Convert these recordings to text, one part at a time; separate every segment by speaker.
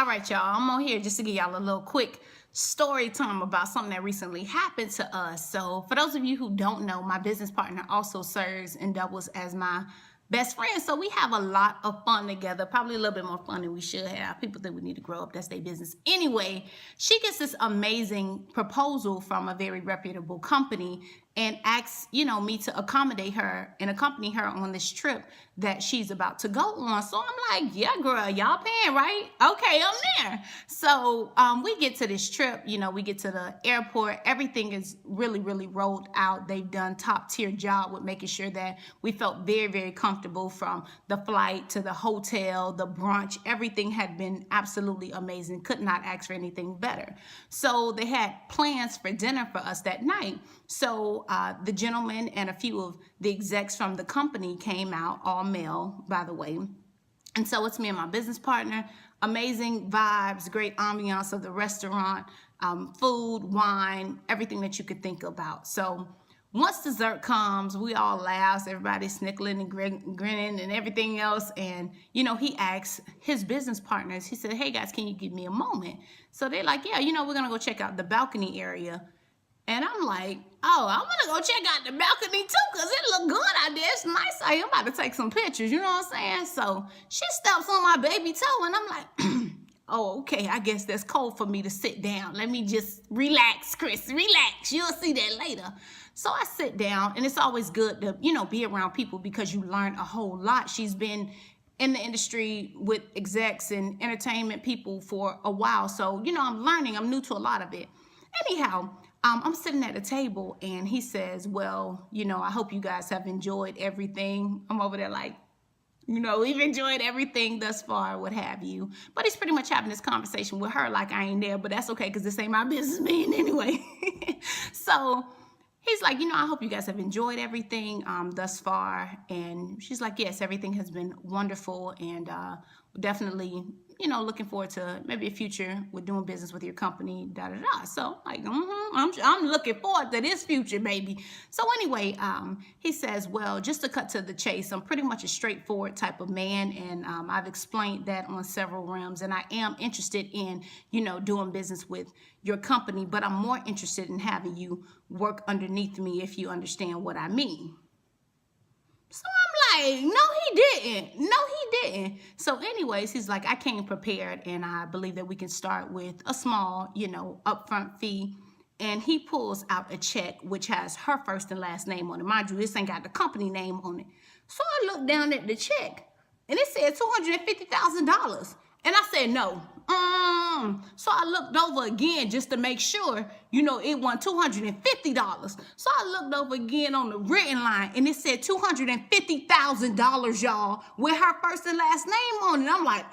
Speaker 1: All right, y'all. I'm on here just to give y'all a little quick story time about something that recently happened to us. So, for those of you who don't know, my business partner also serves and doubles as my best friend. So, we have a lot of fun together, probably a little bit more fun than we should have. People think we need to grow up, that's their business. Anyway, she gets this amazing proposal from a very reputable company and asks, me to accommodate her and accompany her on this trip that she's about to go on. So I'm like, yeah, girl, y'all paying, right? Okay, I'm there. So we get to this trip, we get to the airport. Everything is really, really rolled out. They've done top tier job with making sure that we felt very, very comfortable from the flight to the hotel, the brunch. Everything had been absolutely amazing. Could not ask for anything better. So they had plans for dinner for us that night. So the gentleman and a few of the execs from the company came out, all male, by the way. And so it's me and my business partner. Amazing vibes, great ambiance of the restaurant, food, wine, everything that you could think about. So once dessert comes, we all laugh, everybody's snickling and grinning and everything else. And, he asks his business partners, he said, hey guys, can you give me a moment? So they're like, yeah, we're going to go check out the balcony area. And I'm like, oh, I'm going to go check out the balcony too because it look good out there. It's nice out here. I'm about to take some pictures, you know what I'm saying? So she steps on my baby toe and I'm like, oh, okay, I guess that's cold for me to sit down. Let me just relax, Chris, relax. You'll see that later. So I sit down and it's always good to, be around people because you learn a whole lot. She's been in the industry with execs and entertainment people for a while. So, I'm learning. I'm new to a lot of it. Anyhow, I'm sitting at a table and he says, well, I hope you guys have enjoyed everything. I'm over there like, we've enjoyed everything thus far, what have you. But he's pretty much having this conversation with her like I ain't there, but that's okay because this ain't my business meeting anyway. So he's like, I hope you guys have enjoyed everything thus far. And she's like, yes, everything has been wonderful and definitely, looking forward to maybe a future with doing business with your company, da-da-da. So like, I'm looking forward to this future, baby. So anyway, he says, well, just to cut to the chase, I'm pretty much a straightforward type of man. And I've explained that on several realms. And I am interested in, doing business with your company, but I'm more interested in having you work underneath me if you understand what I mean. So I'm like, no, he didn't. So anyways, he's like, I came prepared and I believe that we can start with a small, upfront fee. And he pulls out a check, which has her first and last name on it. Mind you, this ain't got the company name on it. So I looked down at the check and it said $250,000. And I said, no. So I looked over again just to make sure, it wasn't $250. So I looked over again on the written line and it said $250,000, y'all, with her first and last name on it. I'm like,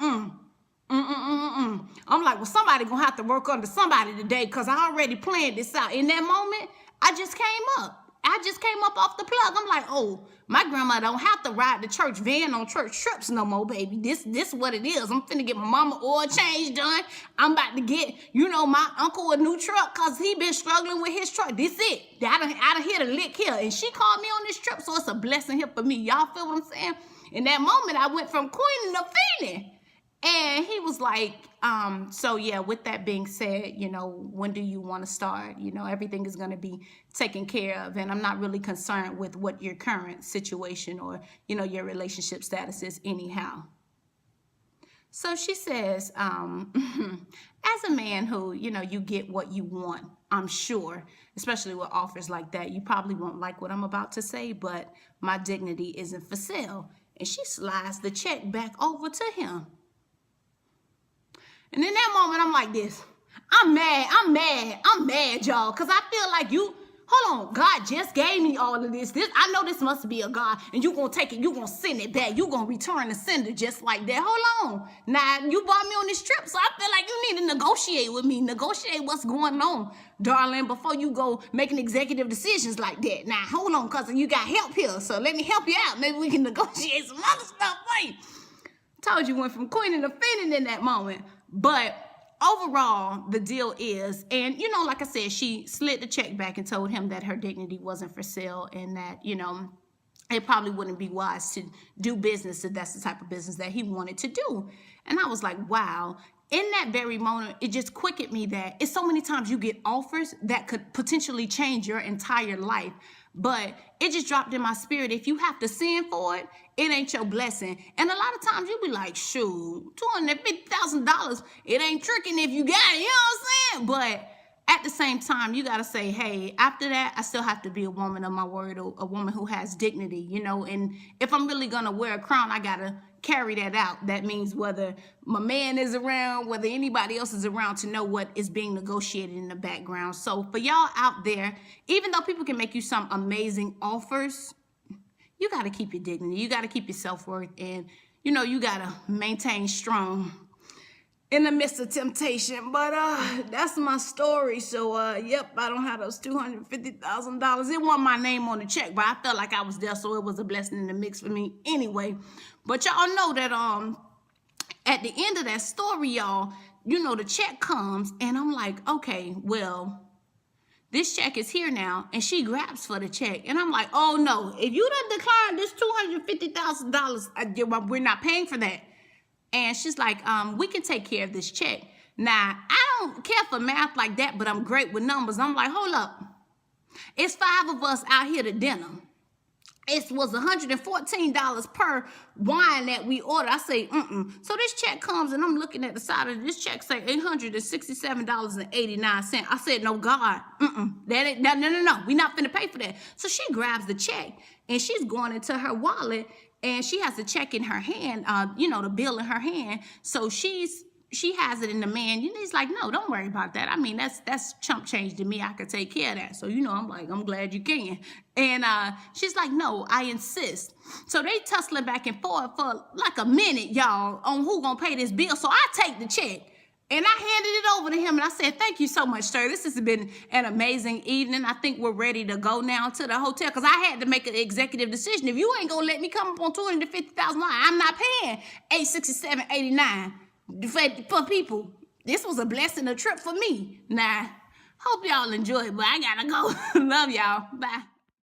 Speaker 1: I'm like, well, somebody gonna have to work under somebody today because I already planned this out. In that moment, I just came up off the plug. I'm like, oh, my grandma don't have to ride the church van on church trips no more, baby. This what it is. I'm finna get my mama oil change done. I'm about to get, my uncle a new truck because he been struggling with his truck. This it. I done hit a lick here. And she called me on this trip, so it's a blessing here for me. Y'all feel what I'm saying? In that moment, I went from queen to fiending. And he was like, so yeah, with that being said, when do you want to start? Everything is going to be taken care of. And I'm not really concerned with what your current situation or, your relationship status is anyhow. So she says, as a man who, you get what you want, I'm sure, especially with offers like that, you probably won't like what I'm about to say, but my dignity isn't for sale. And she slides the check back over to him. And in that moment, I'm like this. I'm mad, y'all. Because I feel like hold on, God just gave me all of this. I know this must be a God. And you're going to take it, you're going to send it back. You're going to return the sender just like that. Hold on. Now, you brought me on this trip, so I feel like you need to negotiate with me. Negotiate what's going on, darling, before you go making executive decisions like that. Now, hold on, because you got help here. So let me help you out. Maybe we can negotiate some other stuff for you. Told you went from queen to fiending in that moment. But overall, the deal is, and like I said, she slid the check back and told him that her dignity wasn't for sale and that, it probably wouldn't be wise to do business if that's the type of business that he wanted to do. And I was like, wow. in that very moment, it just quickened me that it's so many times you get offers that could potentially change your entire life. But it just dropped in my spirit. If you have to sin for it, it ain't your blessing. And a lot of times you be like, shoot, $250,000, it ain't tricking if you got it, you know what I'm saying? But at the same time, you got to say, hey, after that, I still have to be a woman of my word, a woman who has dignity, you know. And if I'm really going to wear a crown, I got to carry that out. That means whether my man is around, whether anybody else is around, to know what is being negotiated in the background. So for y'all out there, even though people can make you some amazing offers, you got to keep your dignity. You got to keep your self-worth. And, you know, you got to maintain strong in the midst of temptation. But that's my story. So yep, I don't have those $250,000. It wasn't my name on the check, but I felt like I was there, so it was a blessing in the mix for me anyway. But y'all know that at the end of that story, y'all, you know, the check comes and I'm like, okay, well, this check is here now. And she grabs for the check. And I'm like, oh no, if you done declined this $250,000, we're not paying for that. And she's like, we can take care of this check. Now, I don't care for math like that, but I'm great with numbers. I'm like, hold up. It's 5 of us out here to dinner. It was $114 per wine that we ordered. I say, So this check comes, and I'm looking at the side of this check, say $867.89. I said, no, God, that ain't, no. We're not finna pay for that. So she grabs the check, and she's going into her wallet, and she has the check in her hand, you know, the bill in her hand. So she has it in the man. You know, he's like, no, don't worry about that. I mean, that's chump change to me. I could take care of that. So, you know, I'm like, I'm glad you can. And she's like, no, I insist. So they tussling back and forth for like a minute, y'all, on who gonna pay this bill. So I take the check. And I handed it over to him, and I said, thank you so much, sir. This has been an amazing evening. I think we're ready to go now to the hotel, because I had to make an executive decision. If you ain't going to let me come up on $250,000, I'm not paying $867.89 for people. This was a blessing, a trip for me. Nah, hope y'all enjoy it, but I got to go. Love y'all. Bye.